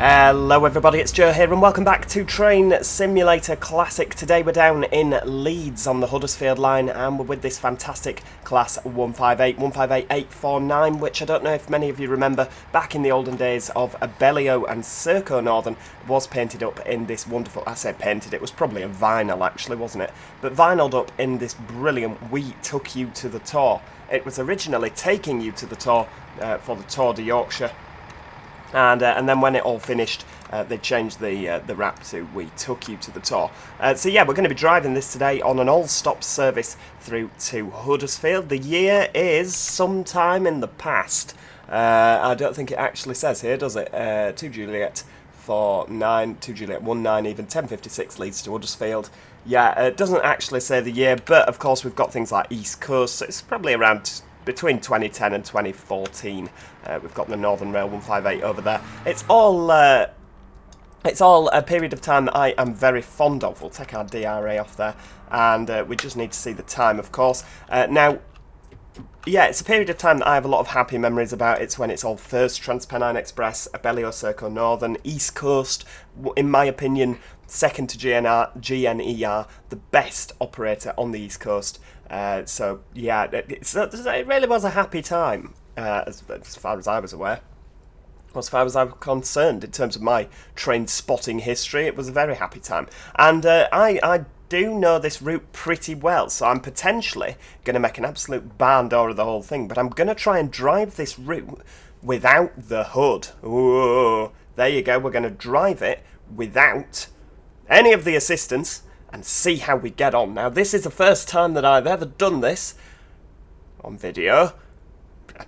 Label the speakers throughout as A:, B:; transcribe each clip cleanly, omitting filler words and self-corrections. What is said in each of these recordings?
A: Hello everybody, it's Joe here and welcome back to Train Simulator Classic. Today we're down in Leeds on the Huddersfield line and we're with this fantastic Class 158-849, which I don't know if many of you remember back in the olden days of Abellio and Serco Northern was painted up in this wonderful, I said painted, it was probably a vinyl actually, wasn't it? But vinyled up in this brilliant We Took You to the Tour. It was originally Taking You to the Tour for the Tour de Yorkshire. And then when it all finished, they changed the wrap to We Took You to the Tour. So yeah, we're going to be driving this today on an all-stop service through to Huddersfield. The year is sometime in the past. I don't think it actually says here, does it? 2 Juliet 49, 2 Juliet 19, even 1056 Leeds to Huddersfield. Yeah, it doesn't actually say the year, but of course we've got things like East Coast, so it's probably around between 2010 and 2014. We've got the Northern Rail 158 over there. It's all a period of time that I am very fond of. We'll take our DRA off there, and we just need to see the time, of course. Now, yeah, it's a period of time that I have a lot of happy memories about. It's when it's all first Transpennine Express, Abellio, Serco Northern, East Coast, in my opinion, second to GNER, the best operator on the East Coast. So yeah, it really was a happy time, as far as I was aware. As far as I'm concerned, in terms of my train spotting history, it was a very happy time. And I do know this route pretty well, so I'm potentially going to make an absolute barn door of the whole thing, but I'm going to try and drive this route without the HUD. Ooh, there you go, we're going to drive it without any of the assistance and see how we get on. Now, this is the first time that I've ever done this on video,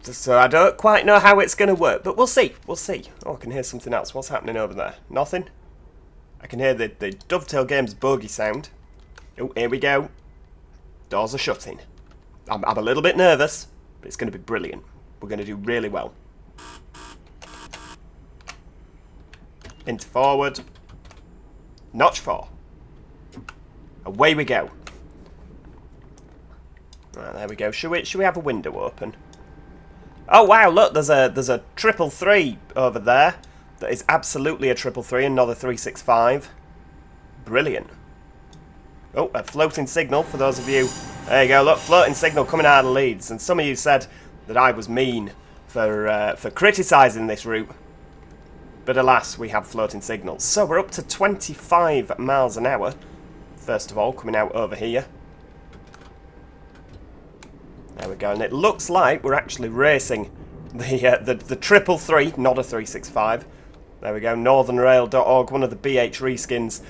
A: so I don't quite know how it's going to work, but we'll see, we'll see. Oh, I can hear something else. What's happening over there? Nothing? I can hear the Dovetail Games bogey sound. Oh, here we go. Doors are shutting. I'm a little bit nervous, but it's going to be brilliant. We're going to do really well. Into forward. Notch 4. Away we go. Right, there we go. Should we have a window open? Oh wow! Look, there's a 333 over there. That is absolutely a 333 and not a 365. Brilliant. Oh, a floating signal for those of you. There you go. Look, floating signal coming out of Leeds. And some of you said that I was mean for criticising this route. But alas, we have floating signals. So we're up to 25 miles an hour. First of all, coming out over here. There we go, and it looks like we're actually racing the 333, not a 365. There we go, northernrail.org, one of the BH reskins,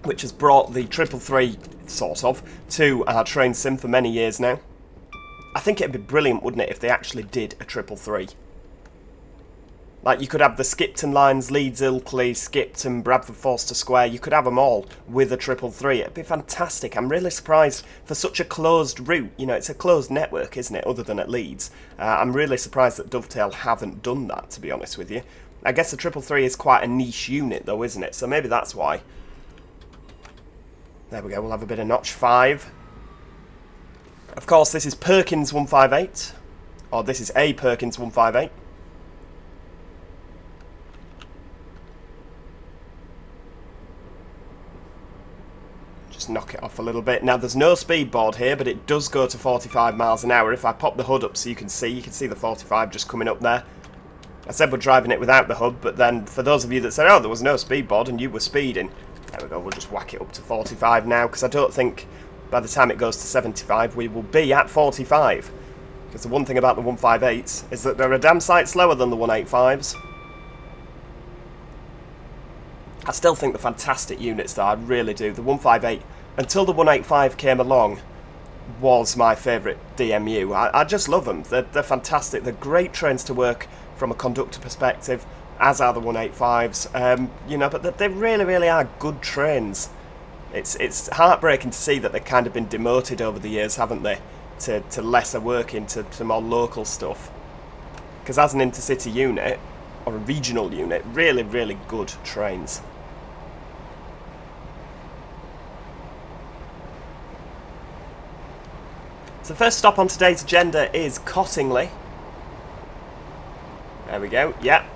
A: which has brought the 333, sort of, to our train sim for many years now. I think it'd be brilliant, wouldn't it, if they actually did a 333. Like, you could have the Skipton lines, Leeds, Ilkley, Skipton, Bradford, Forster Square. You could have them all with a 333. It'd be fantastic. I'm really surprised for such a closed route. You know, it's a closed network, isn't it, other than at Leeds. I'm really surprised that Dovetail haven't done that, to be honest with you. I guess the 333 is quite a niche unit, though, isn't it? So maybe that's why. There we go. We'll have a bit of notch 5. Of course, this is Perkins 158. Or this is a Perkins 158. Knock it off a little bit. Now there's no speed board here, but it does go to 45 miles an hour. If I pop the HUD up so you can see the 45 just coming up there. I said we're driving it without the HUD, but then for those of you that said, oh, there was no speed board and you were speeding, there we go, we'll just whack it up to 45 now, because I don't think by the time it goes to 75 we will be at 45. Because the one thing about the 158s is that they're a damn sight slower than the 185s. I still think they're fantastic units though, I really do. The 158, until the 185 came along, was my favourite DMU. I just love them. They're fantastic. They're great trains to work from a conductor perspective, as are the 185s. You know, but they really, really are good trains. It's heartbreaking to see that they've kind of been demoted over the years, haven't they, to lesser working, to more local stuff. Because as an intercity unit, or a regional unit, really, really good trains. So the first stop on today's agenda is Cottingley. There we go, yeah.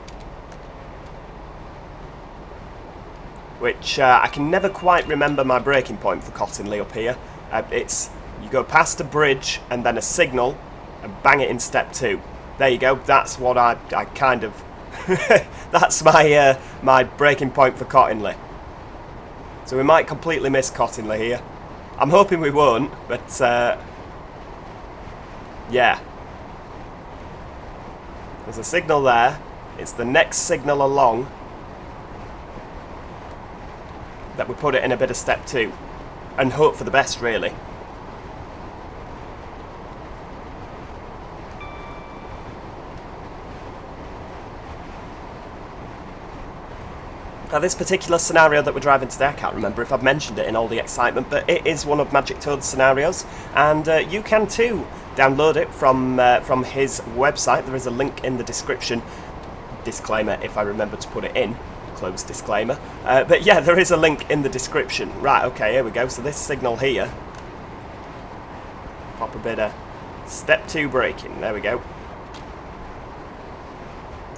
A: which I can never quite remember my braking point for Cottingley up here. It's, you go past a bridge and then a signal and bang it in step 2. There you go, that's what I kind of... that's my my braking point for Cottingley. So we might completely miss Cottingley here. I'm hoping we won't, but yeah. There's a signal there. It's the next signal along that we put it in a bit of step 2 and hope for the best, really. Now this particular scenario that we're driving today, I can't remember if I've mentioned it in all the excitement, but it is one of Magic Toad's scenarios, and you can too download it from his website. There is a link in the description. Disclaimer, if I remember to put it in. Close disclaimer. But yeah, there is a link in the description. Right, okay, here we go. So this signal here. Pop a bit of step 2 braking. There we go.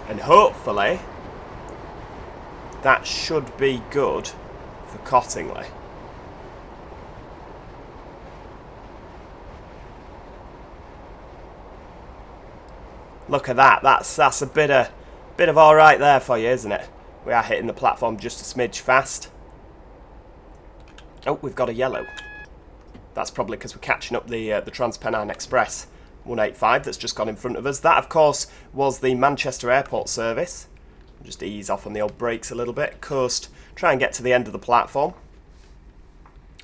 A: And hopefully that should be good for Cottingley. Look at that. That's a bit of all right there for you, isn't it? We are hitting the platform just a smidge fast. Oh, we've got a yellow. That's probably because we're catching up the Transpennine Express 185 that's just gone in front of us. That, of course, was the Manchester Airport service. Just ease off on the old brakes a little bit. Coast, try and get to the end of the platform.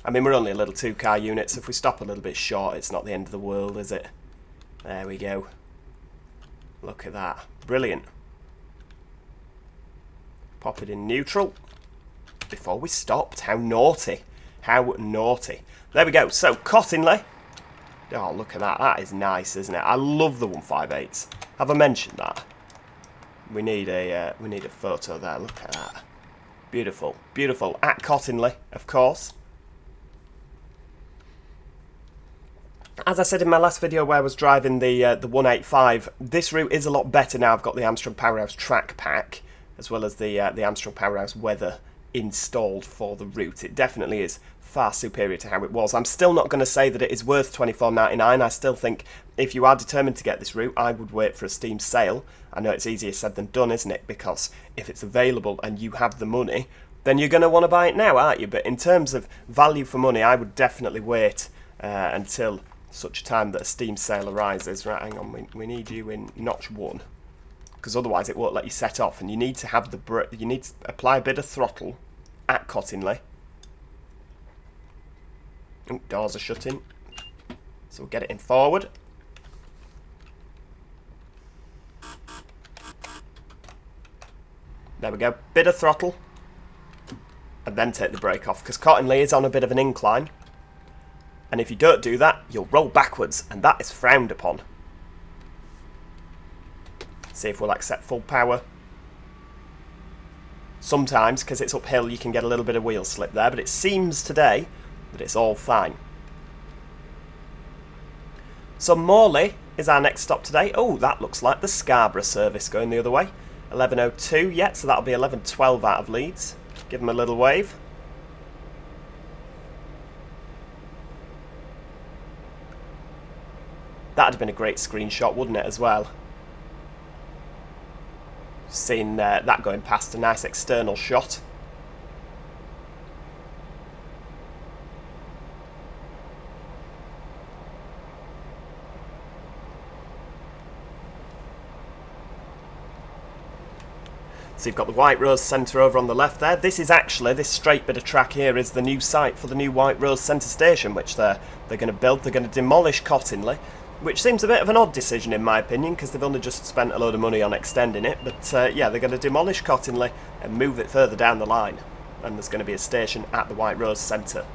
A: I mean, we're only a little 2-car unit, so if we stop a little bit short, it's not the end of the world, is it? There we go. Look at that. Brilliant. Pop it in neutral. Before we stopped. How naughty. How naughty. There we go. So, Cottingley. Oh, look at that. That is nice, isn't it? I love the 158s. Have I mentioned that? We need a photo there. Look at that. Beautiful. Beautiful. At Cottingley, of course. As I said in my last video where I was driving the 185, this route is a lot better now. I've got the Armstrong Powerhouse track pack, as well as the Armstrong Powerhouse weather installed for the route. It definitely is far superior to how it was. I'm still not going to say that it is worth $24.99. I still think if you are determined to get this route, I would wait for a Steam sale. I know it's easier said than done, isn't it? Because if it's available and you have the money, then you're going to want to buy it now, aren't you? But in terms of value for money, I would definitely wait until such a time that a Steam sale arises. Right, hang on, we need you in notch 1. Because otherwise it won't let you set off, and you need to have you need to apply a bit of throttle at Cottingley. Oh, doors are shutting, so we'll get it in forward. There we go, bit of throttle, and then take the brake off, because Cottingley is on a bit of an incline, and if you don't do that, you'll roll backwards, and that is frowned upon. See if we'll accept full power. Sometimes, because it's uphill, you can get a little bit of wheel slip there, but it seems today that it's all fine. So Morley is our next stop today. Oh, that looks like the Scarborough service going the other way. 11:02, yeah, so that'll be 11:12 out of Leeds. Give them a little wave. That'd have been a great screenshot, wouldn't it, as well? Seeing that going past, a nice external shot. So you've got the White Rose Centre over on the left there. This is actually, this straight bit of track here is the new site for the new White Rose Centre station, which they're going to build. They're going to demolish Cottingley, which seems a bit of an odd decision in my opinion, because they've only just spent a load of money on extending it. But yeah, they're going to demolish Cottingley and move it further down the line. And there's going to be a station at the White Rose Centre.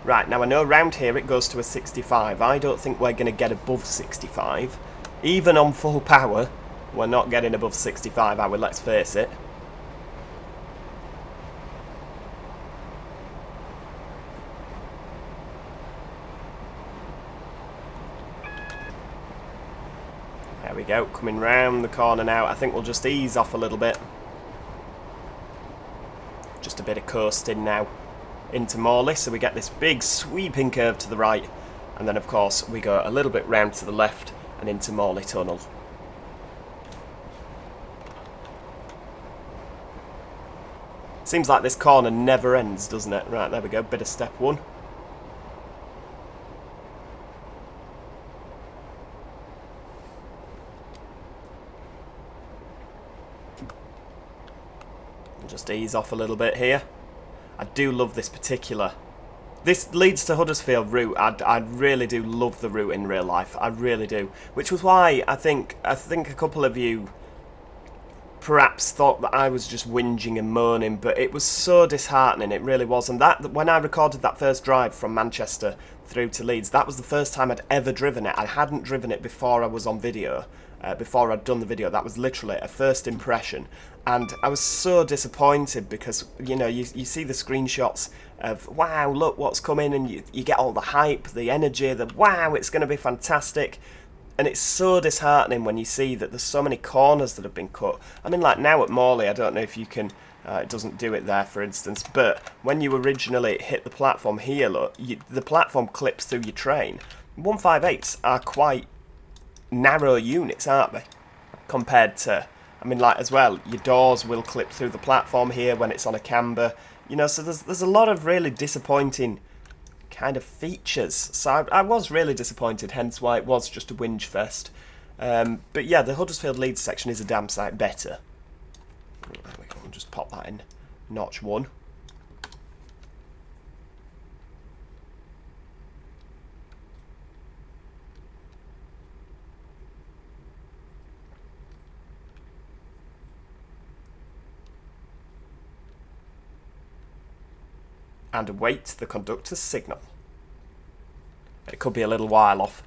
A: Right, now I know around here it goes to a 65. I don't think we're going to get above 65. Even on full power, we're not getting above 65, are we? Let's face it. There we go, coming round the corner now. I think we'll just ease off a little bit. just a bit of coasting now into Morley, so we get this big sweeping curve to the right, and then of course we go a little bit round to the left and into Morley Tunnel. Seems like this corner never ends, doesn't it? Right, there we go, bit of step one. Just ease off a little bit here. I do love this particular... This Leeds to Huddersfield route, I really do love the route in real life. I really do. Which was why I think a couple of you perhaps thought that I was just whinging and moaning, but it was so disheartening, it really was. And that when I recorded that first drive from Manchester through to Leeds, that was the first time I'd ever driven it. I hadn't driven it before I was on video. Before I'd done the video, that was literally a first impression, and I was so disappointed because, you know, you see the screenshots of, wow, look what's coming, and you get all the hype, the energy, the wow, it's going to be fantastic, and it's so disheartening when you see that there's so many corners that have been cut. I mean, like now at Morley, I don't know if you can, it doesn't do it there for instance, but when you originally hit the platform here, look, the platform clips through your train. 158s are quite narrow units, aren't they, compared to, I mean, like as well, your doors will clip through the platform here when it's on a camber, you know, so there's a lot of really disappointing kind of features, so I was really disappointed, hence why it was just a whinge fest. But yeah, the Huddersfield Leeds section is a damn sight better. There we go, we'll just pop that in notch 1. And await the conductor's signal. It could be a little while off.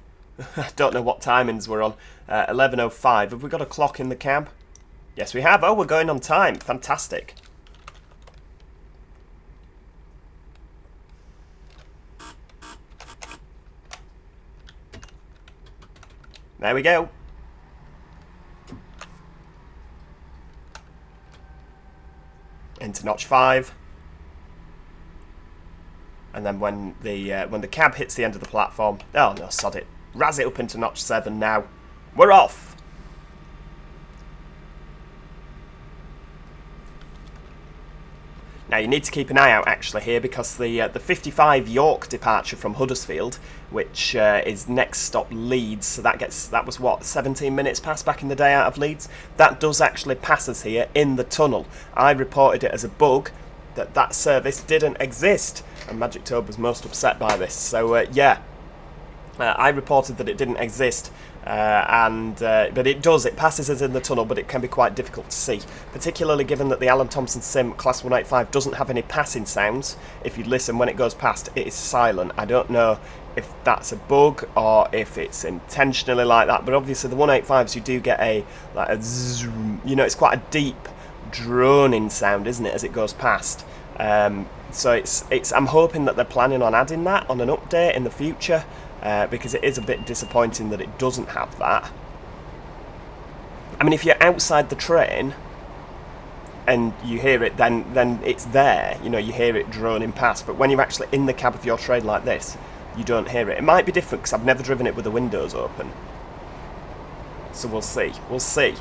A: I don't know what timings we're on. 11:05. Have we got a clock in the cab? Yes, we have. Oh, we're going on time. Fantastic. There we go. Into notch 5. And then when the cab hits the end of the platform, oh no, sod it, razz it up into notch 7 now. We're off. Now you need to keep an eye out actually here, because the 55 York departure from Huddersfield, which is next stop Leeds, so that was what, 17 minutes past back in the day out of Leeds. That does actually pass us here in the tunnel. I reported it as a bug, that service didn't exist, and Magic Toad was most upset by this. So yeah, I reported that it didn't exist, but it does. It passes us in the tunnel, but it can be quite difficult to see, particularly given that the Alan Thompson Sim Class 185 doesn't have any passing sounds. If you listen when it goes past, it is silent. I don't know if that's a bug or if it's intentionally like that, but obviously the 185s, you do get a zoom, you know, it's quite a deep droning sound, isn't it, as it goes past. So it's I'm hoping that they're planning on adding that on an update in the future, because it is a bit disappointing that it doesn't have that. I mean, if you're outside the train and you hear it, then it's there, you know, you hear it droning past, but when you're actually in the cab of your train like this, you don't hear it. It might be different because I've never driven it with the windows open, so we'll see.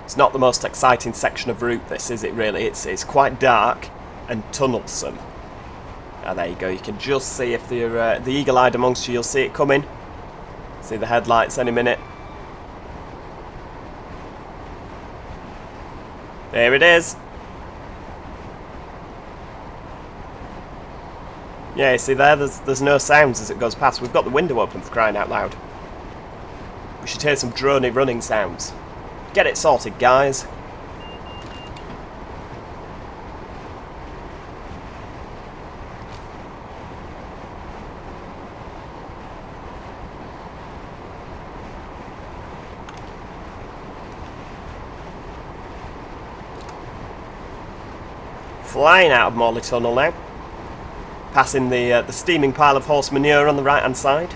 A: It's not the most exciting section of route, this, is it really? It's quite dark and tunnelsome. There you go, you can just see, if you're the eagle-eyed amongst you, you'll see it coming. See the headlights any minute. There it is. Yeah, you see there's no sounds as it goes past. We've got the window open, for crying out loud. We should hear some drony running sounds. Get it sorted, guys. Flying out of Morley Tunnel now. Passing the steaming pile of horse manure on the right hand side.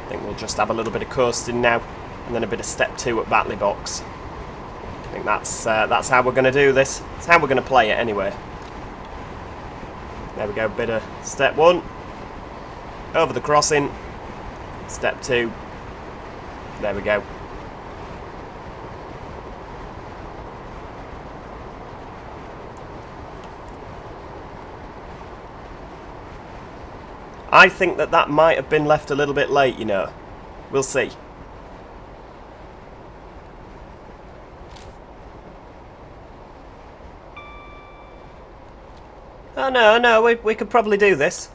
A: I think we'll just have a little bit of coasting now, and then a bit of step 2 at Batley box. I think that's how we're going to do this. It's how we're going to play it anyway. There we go, bit of step 1. Over the crossing. Step 2. There we go. I think that might have been left a little bit late, you know. We'll see. Oh no, we could probably do this.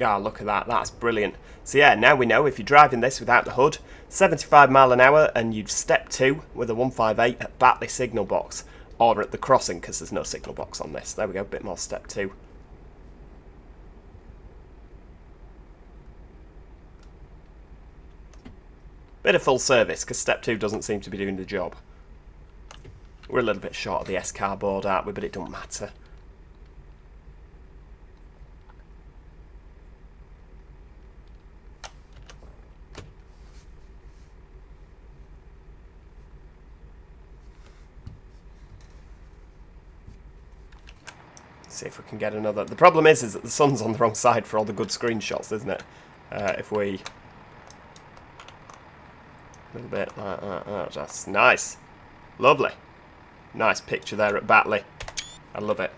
A: Ah, look at that, that's brilliant. So yeah, now we know if you're driving this without the HUD, 75 mile an hour, and you'd step 2 with a 158 at Batley signal box, or at the crossing, because there's no signal box on this. There we go, a bit more step 2. Bit of full service, because step 2 doesn't seem to be doing the job. We're a little bit short of the S-car board, aren't we, but it don't matter. See if we can get another. The problem is that the sun's on the wrong side for all the good screenshots, isn't it? If we... A little bit like that. That's nice. Lovely. Nice picture there at Batley. I love it.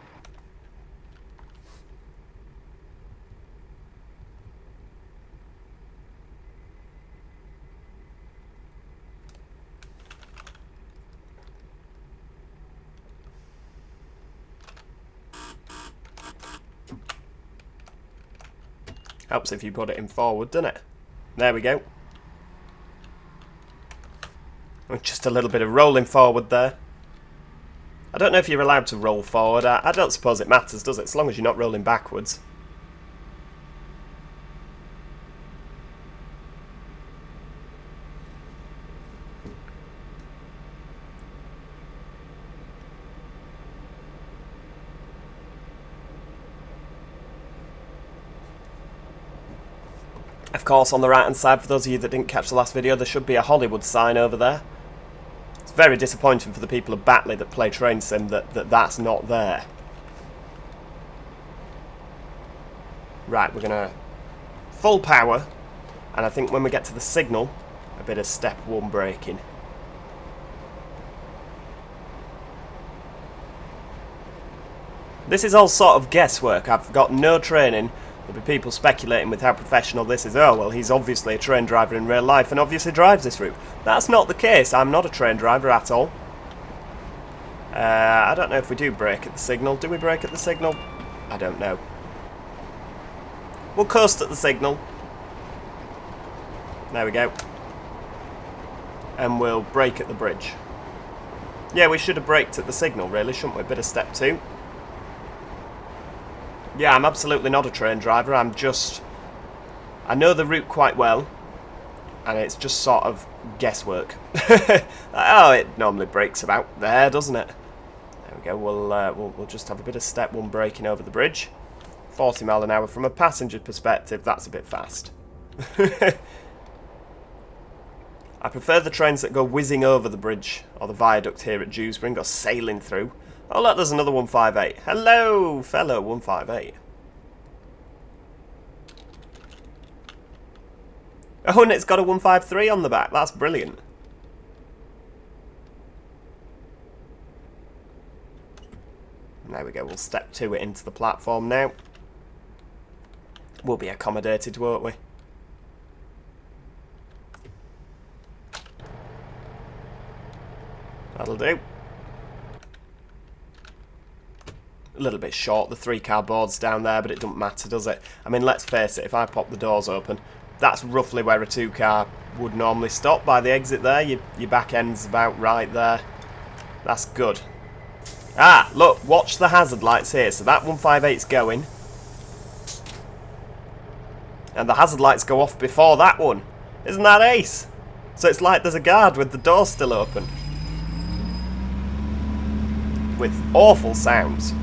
A: Helps if you put it in forward, doesn't it? There we go. Just a little bit of rolling forward there. I don't know if you're allowed to roll forward. I don't suppose it matters, does it? As long as you're not rolling backwards. Of course, on the right hand side, for those of you that didn't catch the last video, there should be a Hollywood sign over there. It's very disappointing for the people of Batley that play train sim that's not there. Right, we're going to full power, and I think when we get to the signal, a bit of step 1 braking. This is all sort of guesswork. I've got no training. There'll be people speculating with how professional this is. Oh, well, he's obviously a train driver in real life and obviously drives this route. That's not the case. I'm not a train driver at all. I don't know if we do brake at the signal. Do we brake at the signal? I don't know. We'll coast at the signal. There we go. And we'll brake at the bridge. Yeah, we should have braked at the signal, really, shouldn't we? Bit of step 2. Yeah, I'm absolutely not a train driver. I'm just... I know the route quite well, and it's just sort of guesswork. Oh, it normally brakes about there, doesn't it? There we go. We'll just have a bit of step 1 braking over the bridge. 40 mile an hour from a passenger perspective. That's a bit fast. I prefer the trains that go whizzing over the bridge or the viaduct here at Dewsbury and go sailing through. Oh look, there's another 158. Hello, fellow 158. Oh, and it's got a 153 on the back. That's brilliant. There we go. We'll step 2 it into the platform now. We'll be accommodated, won't we? That'll do. A little bit short, the 3-car board's down there, but it doesn't matter, does it? I mean, let's face it, if I pop the doors open, that's roughly where a 2-car would normally stop by the exit there. Your back end's about right there. That's good. Ah, look, watch the hazard lights here. So that 158's going. And the hazard lights go off before that one. Isn't that ace? So it's like there's a guard with the door still open. With awful sounds.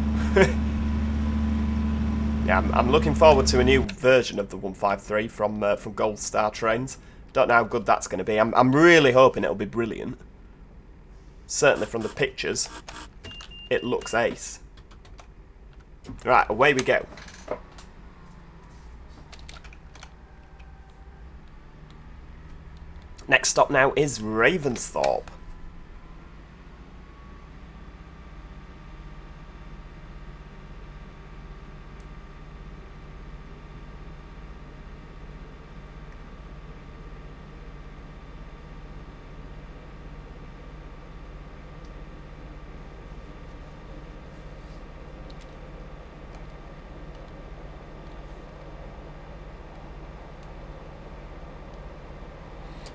A: Yeah, I'm looking forward to a new version of the 153 from Gold Star Trains. Don't know how good that's going to be. I'm really hoping it'll be brilliant. Certainly from the pictures, it looks ace. Right, away we go. Next stop now is Ravensthorpe.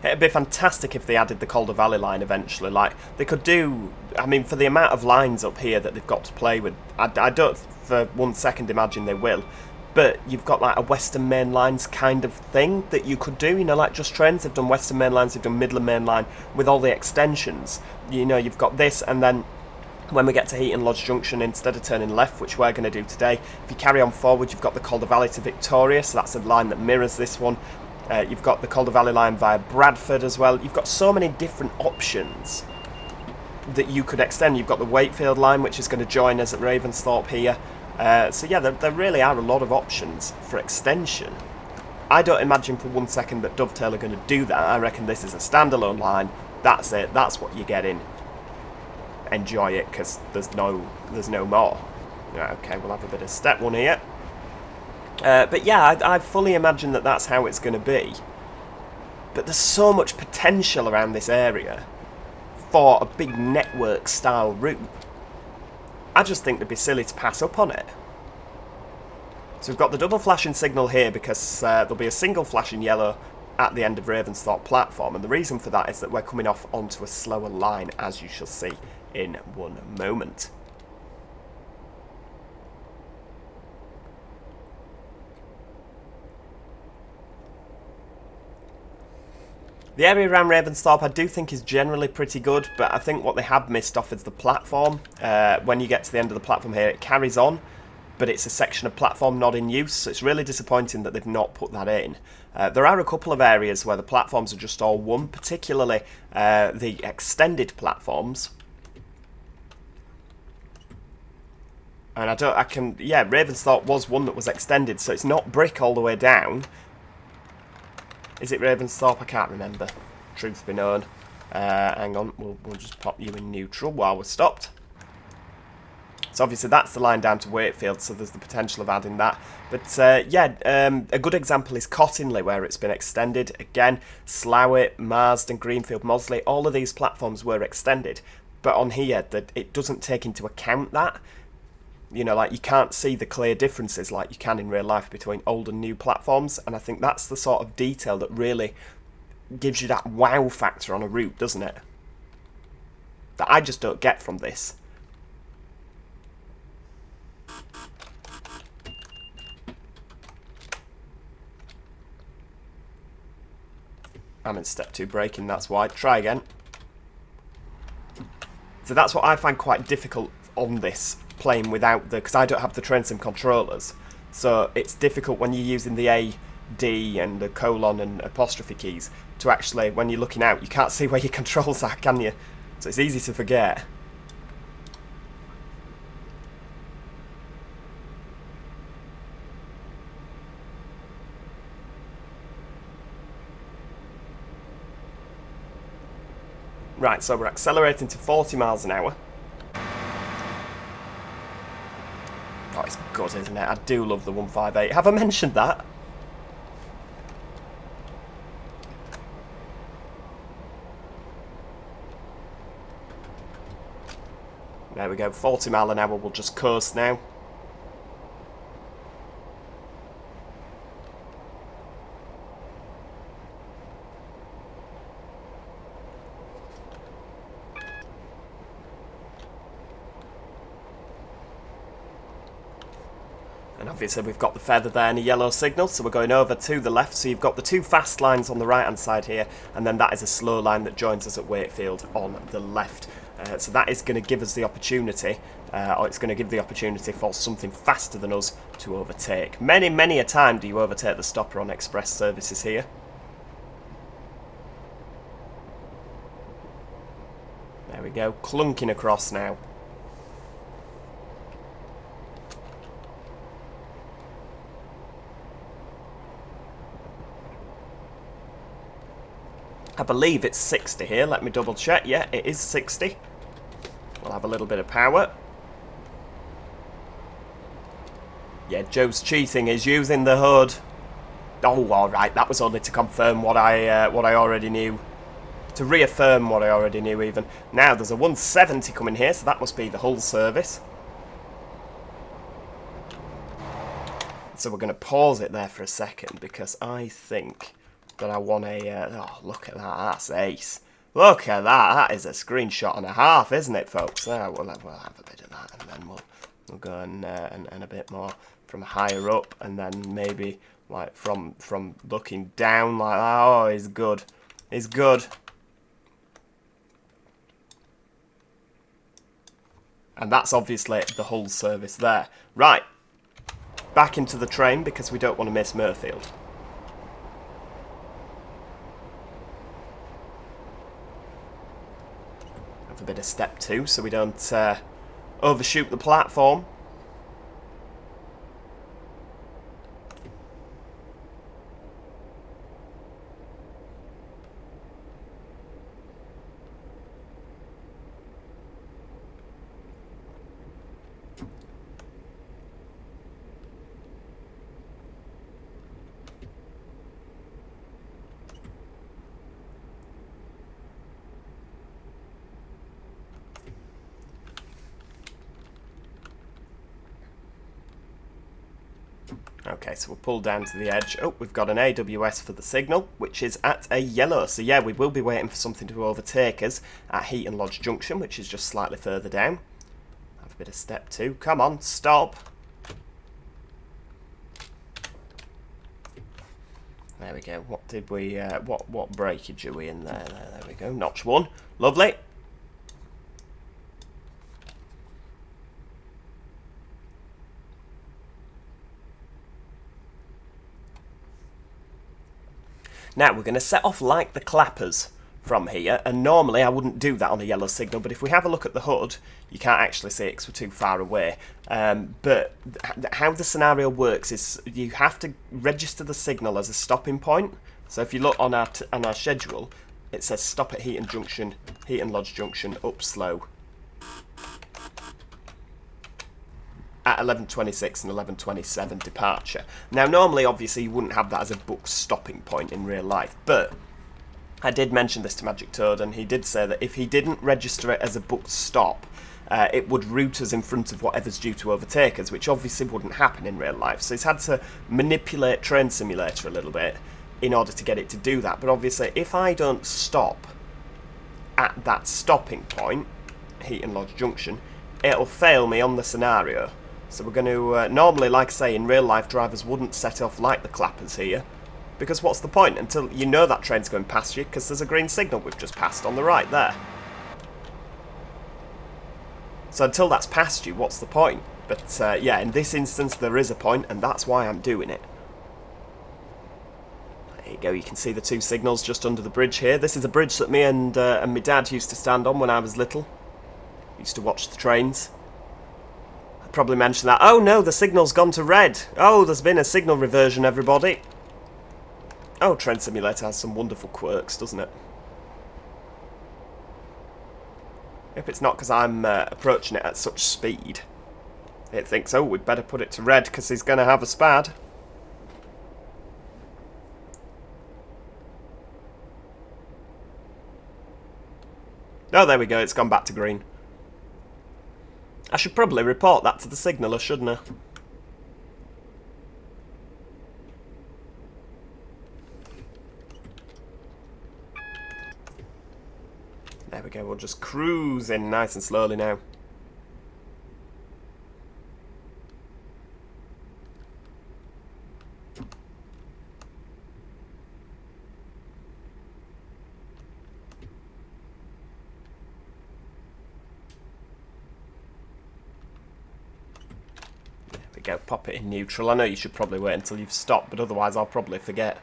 A: It'd be fantastic if they added the Calder Valley line eventually. Like, they could do... I mean, for the amount of lines up here that they've got to play with, I don't for 1 second imagine they will. But you've got, like, a Western Main Lines kind of thing that you could do. You know, like Just Trains, they've done Western Main Lines, they've done Midland Main Line with all the extensions. You know, you've got this, and then when we get to Heaton Lodge Junction, instead of turning left, which we're going to do today, if you carry on forward, you've got the Calder Valley to Victoria, so that's a line that mirrors this one. You've got the Calder Valley line via Bradford as well. You've got so many different options that you could extend. You've got the Wakefield line, which is going to join us at Ravensthorpe here. So yeah, there really are a lot of options for extension. I don't imagine for 1 second that Dovetail are going to do that. I reckon this is a standalone line. That's it. That's what you get in. Enjoy it, because there's no more. Right, okay, we'll have a bit of step one here. But yeah, I fully imagine that that's how it's going to be. But there's so much potential around this area for a big network style route. I just think it'd be silly to pass up on it. So we've got the double flashing signal here because there'll be a single flashing yellow at the end of Ravensthorpe platform, and the reason for that is that we're coming off onto a slower line, as you shall see in one moment. The area around Ravensthorpe I do think is generally pretty good, but I think what they have missed off is the platform. When you get to the end of the platform here, it carries on, but it's a section of platform not in use, so it's really disappointing that they've not put that in. There are a couple of areas where the platforms are just all one, particularly the extended platforms. And yeah, Ravensthorpe was one that was extended, so it's not brick all the way down. Is it Ravensthorpe? I can't remember. Truth be known. Hang on, we'll just pop you in neutral while we're stopped. So obviously that's the line down to Wakefield, so there's the potential of adding that. But yeah, a good example is Cottingley, where it's been extended. Again, Slough, Marsden, Greenfield, Mosley, all of these platforms were extended. But on here, it doesn't take into account that. You know, like, you can't see the clear differences like you can in real life between old and new platforms, and I think that's the sort of detail that really gives you that wow factor on a route, doesn't it? That I just don't get from this. I'm in step 2 braking, that's why. Try again. So that's what I find quite difficult on this, playing without because I don't have the train sim controllers, so it's difficult when you're using the A, D and the colon and apostrophe keys to actually, when you're looking out, you can't see where your controls are, can you? So it's easy to forget. Right, so we're accelerating to 40 miles an hour. Oh, it's good, isn't it? I do love the 158. Have I mentioned that? There we go, 40 mile an hour, we'll just coast now. And obviously we've got the feather there and a yellow signal, so we're going over to the left. So you've got the two fast lines on the right hand side here, and then that is a slow line that joins us at Wakefield on the left. So that is going to give us the opportunity, or it's going to give the opportunity for something faster than us to overtake. Many, many a time do you overtake the stopper on express services here. There we go, clunking across now. I believe it's 60 here. Let me double check. Yeah, it is 60. We'll have a little bit of power. Yeah, Joe's cheating. He's using the HUD. Oh, all right. That was only to confirm what I already knew. To reaffirm what I already knew, even. Now, there's a 170 coming here, so that must be the hull service. So we're going to pause it there for a second, because I think that I want a... oh, look at that. That's ace. Look at that. That is a screenshot and a half, isn't it, folks? We'll have a bit of that, and then we'll go and a bit more from higher up, and then maybe like from looking down like that. Oh, he's good. He's good. And that's obviously the hull service there. Right. Back into the train, because we don't want to miss Mirfield. A bit of step 2 so we don't overshoot the platform. Okay, so we'll pull down to the edge. Oh, we've got an AWS for the signal, which is at a yellow. So yeah, we will be waiting for something to overtake us at Heaton Lodge Junction, which is just slightly further down. Have a bit of step 2. Come on, stop. There we go. What did we, what breakage are we in there? There we go. Notch 1. Lovely. Now, we're going to set off like the clappers from here, and normally I wouldn't do that on a yellow signal, but if we have a look at the HUD, you can't actually see it because we're too far away. But how the scenario works is you have to register the signal as a stopping point. So if you look on our schedule, it says stop at Heaton Junction, Heaton Lodge Junction, up slow. At 11:26 and 11:27 departure. Now, normally, obviously, you wouldn't have that as a booked stopping point in real life, but I did mention this to Magic Toad, and he did say that if he didn't register it as a booked stop, it would route us in front of whatever's due to overtake us, which obviously wouldn't happen in real life. So he's had to manipulate Train Simulator a little bit in order to get it to do that. But obviously, if I don't stop at that stopping point, Heaton Lodge Junction, it'll fail me on the scenario. So we're going to, normally, like I say, in real life, drivers wouldn't set off like the clappers here. Because what's the point? Until you know that train's going past you, because there's a green signal we've just passed on the right there. So until that's past you, what's the point? But yeah, in this instance, there is a point, and that's why I'm doing it. There you go, you can see the two signals just under the bridge here. This is a bridge that me and my dad used to stand on when I was little. Used to watch the trains. Probably mention that. Oh no, the signal's gone to red. Oh, there's been a signal reversion, everybody. Oh, Train Simulator has some wonderful quirks, doesn't it? If it's not because I'm approaching it at such speed, it thinks, oh, we'd better put it to red because he's going to have a spad. Oh, there we go, it's gone back to green. I should probably report that to the signaller, shouldn't I? There we go, we'll just cruise in nice and slowly now. go, pop it in neutral. I know you should probably wait until you've stopped, but otherwise I'll probably forget.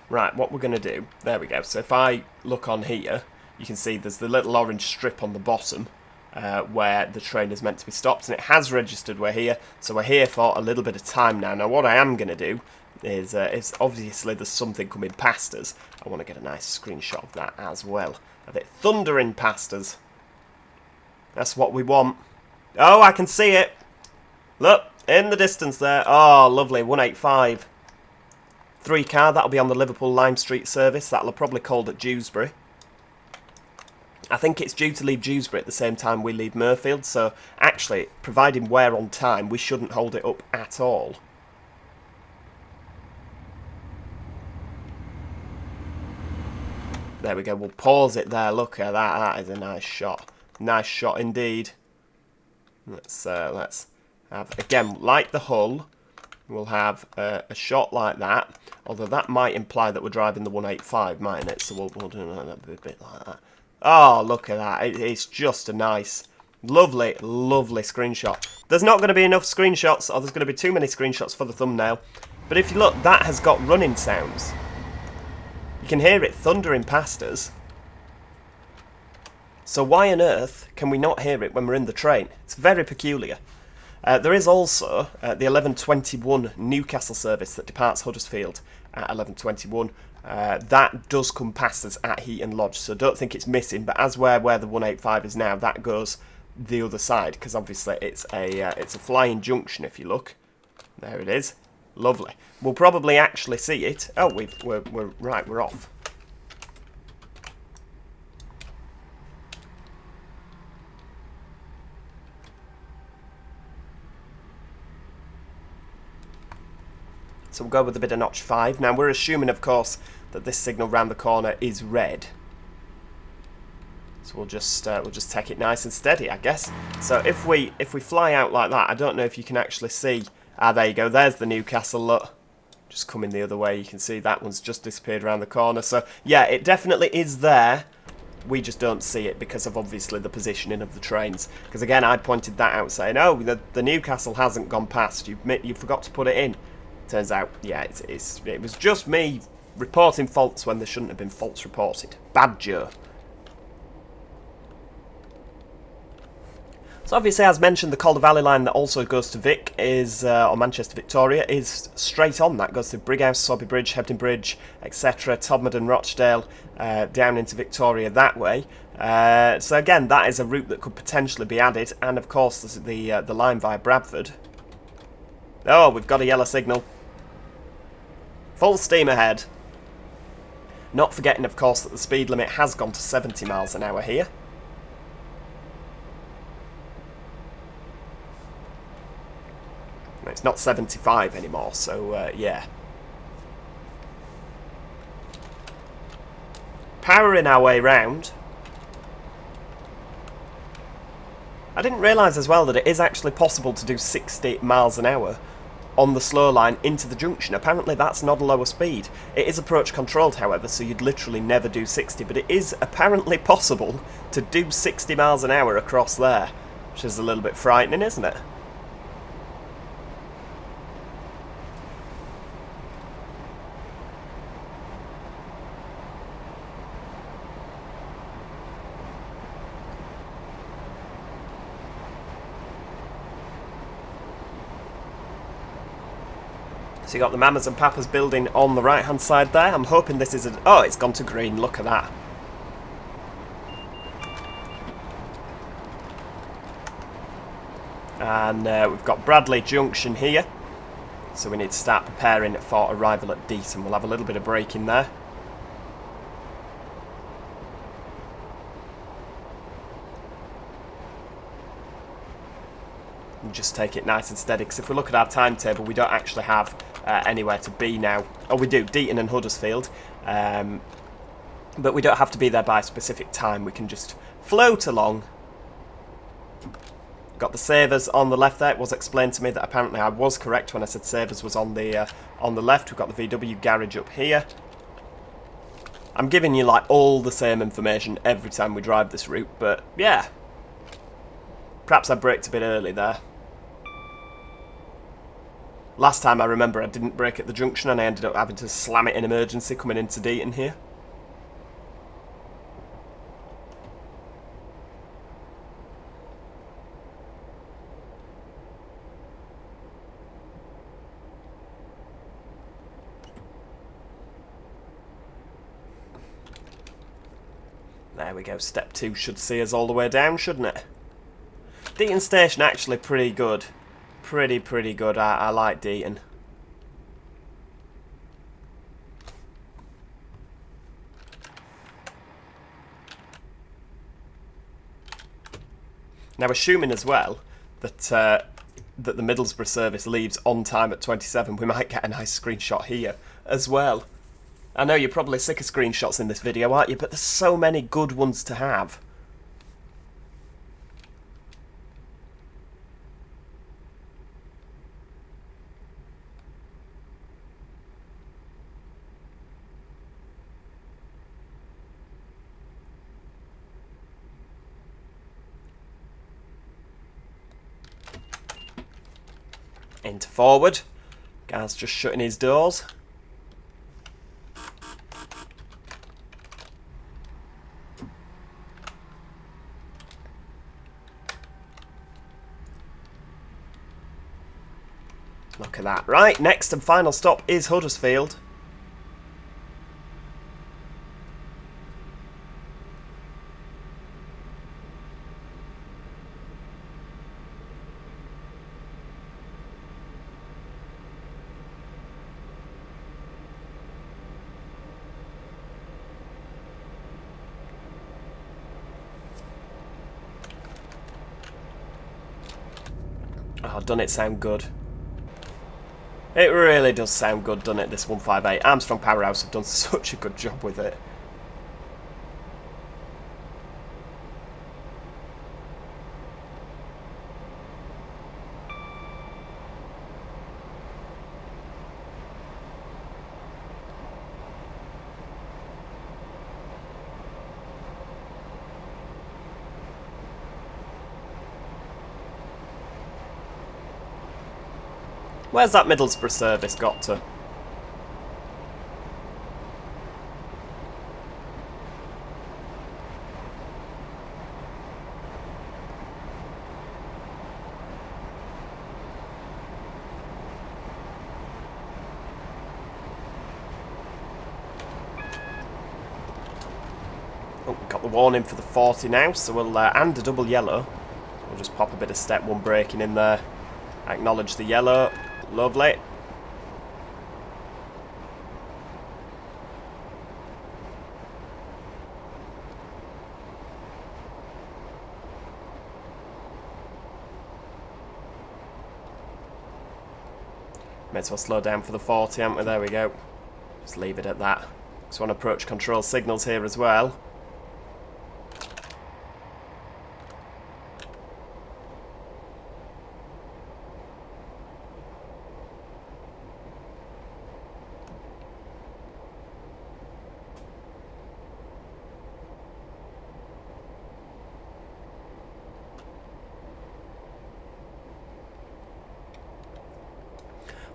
A: Right, what we're going to do, there we go. So if I look on here, you can see there's the little orange strip on the bottom where the train is meant to be stopped, and it has registered we're here, so we're here for a little bit of time now. Now what I am going to do is obviously there's something coming past us. I want to get a nice screenshot of that as well. Of it thundering past us. That's what we want. Oh, I can see it. Look, in the distance there. Oh, lovely, 185. 3 car, that'll be on the Liverpool Lime Street service. That'll have probably called at Dewsbury. I think it's due to leave Dewsbury at the same time we leave Mirfield, so actually, providing we're on time, we shouldn't hold it up at all. There we go, we'll pause it there. Look at that, that is a nice shot. Nice shot indeed. Let's have, again, like the hull, we'll have a shot like that, although that might imply that we're driving the 185, mightn't it? So we'll do a bit like that. Oh, look at that. It's just a nice, lovely, lovely screenshot. There's not going to be enough screenshots, or there's going to be too many screenshots for the thumbnail. But if you look, that has got running sounds. You can hear it thundering past us. So why on earth can we not hear it when we're in the train? It's very peculiar. There is also the 11:21 Newcastle service that departs Huddersfield at 11:21. That does come past us at Heaton Lodge, so don't think it's missing. But as where the 185 is now, that goes the other side, because obviously it's a flying junction. If you look, there it is. Lovely. We'll probably actually see it. Oh, we're right. We're off. So we'll go with a bit of notch 5. Now we're assuming, of course, that this signal round the corner is red. So we'll just take it nice and steady, I guess. So if we fly out like that, I don't know if you can actually see. Ah, there you go. There's the Newcastle. Look, just coming the other way. You can see that one's just disappeared around the corner. So yeah, it definitely is there. We just don't see it because of obviously the positioning of the trains. Because again, I pointed that out, saying, "Oh, the Newcastle hasn't gone past. You forgot to put it in." Turns out, yeah, it was just me reporting faults when there shouldn't have been faults reported. Bad Joe. So obviously, as mentioned, the Calder Valley line that also goes to Vic is, or Manchester Victoria, is straight on. That goes to Brighouse, Sobby Bridge, Hebden Bridge, etc., Todmorden, Rochdale, down into Victoria that way. So again, that is a route that could potentially be added, and of course, there's the line via Bradford. Oh, we've got a yellow signal. Full steam ahead. Not forgetting, of course, that the speed limit has gone to 70 miles an hour here. It's not 75 anymore, so yeah. Powering our way round. I didn't realise as well that it is actually possible to do 60 miles an hour on the slow line into the junction. Apparently that's not a lower speed. It is approach controlled, however, so you'd literally never do 60, but it is apparently possible to do 60 miles an hour across there, which is a little bit frightening, isn't it? So you got the Mamas and Papas building on the right hand side there. I'm hoping this is oh, it's gone to green, look at that. And we've got Bradley Junction here. So we need to start preparing for arrival at Deighton. We'll have a little bit of braking there. Just take it nice and steady, because if we look at our timetable, we don't actually have anywhere to be now. Oh, we do, Deighton and Huddersfield, but we don't have to be there by a specific time. We can just float along. Got the Savers on the left there. It was explained to me that apparently I was correct when I said Savers was on the left. We've got the VW garage up here. I'm giving you like all the same information every time we drive this route, but yeah. Perhaps I braked a bit early there. Last time I remember I didn't brake at the junction and I ended up having to slam it in emergency coming into Deighton here. There we go, step 2 should see us all the way down, shouldn't it? Deighton station actually pretty good. Pretty good. I like Deighton. Now, assuming as well that that the Middlesbrough service leaves on time at 27, we might get a nice screenshot here as well. I know you're probably sick of screenshots in this video, aren't you? But there's so many good ones to have. Into forward. Guy's just shutting his doors. Look at that. Right, next and final stop is Huddersfield. Oh, doesn't it sound good? It really does sound good, doesn't it, this 158. Armstrong Powerhouse have done such a good job with it. Where's that Middlesbrough service got to? Oh, we've got the warning for the 40 now, so we'll, and a double yellow. We'll just pop a bit of step 1 braking in there. Acknowledge the yellow. Lovely. May as well slow down for the 40, haven't we? There we go. Just leave it at that. Just want approach control signals here as well.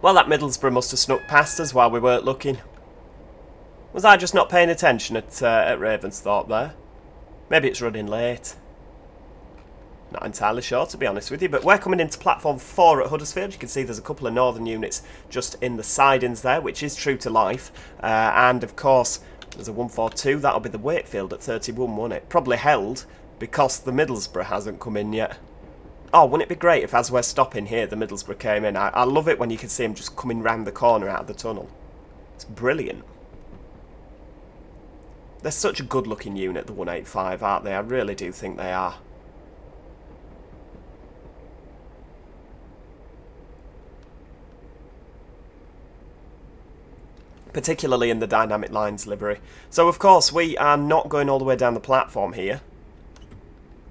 A: Well, that Middlesbrough must have snuck past us while we weren't looking. Was I just not paying attention at Ravensthorpe there? Maybe it's running late. Not entirely sure, to be honest with you, but we're coming into platform 4 at Huddersfield. You can see there's a couple of northern units just in the sidings there, which is true to life. And, of course, there's a 142. That'll be the Wakefield at 31, won't it? Probably held because the Middlesbrough hasn't come in yet. Oh, wouldn't it be great if, as we're stopping here, the Middlesbrough came in? I love it when you can see them just coming round the corner out of the tunnel. It's brilliant. They're such a good-looking unit, the 185, aren't they? I really do think they are. Particularly in the Dynamic Lines livery. So, of course, we are not going all the way down the platform here,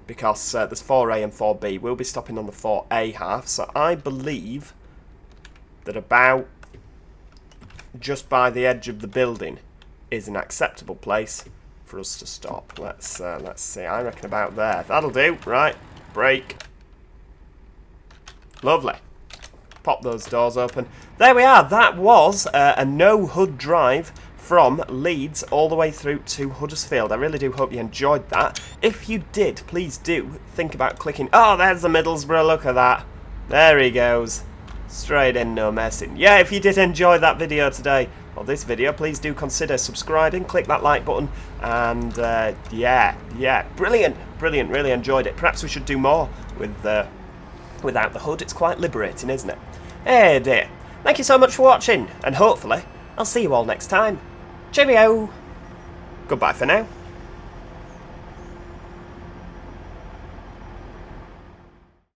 A: because there's 4A and 4B. We'll be stopping on the 4A half, so I believe that about just by the edge of the building is an acceptable place for us to stop. Let's see. I reckon about there. That'll do. Right. Brake. Lovely. pop those doors open. There we are. That was a no HUD drive from Leeds all the way through to Huddersfield. I really do hope you enjoyed that. If you did, please do think about clicking... Oh, there's the Middlesbrough, look at that. There he goes. Straight in, no messing. Yeah, if you did enjoy that video today, or this video, please do consider subscribing, click that like button, and yeah, brilliant, really enjoyed it. Perhaps we should do more with without the HUD. It's quite liberating, isn't it? Hey dear. Thank you so much for watching, and hopefully I'll see you all next time. Cheerio! Goodbye for now.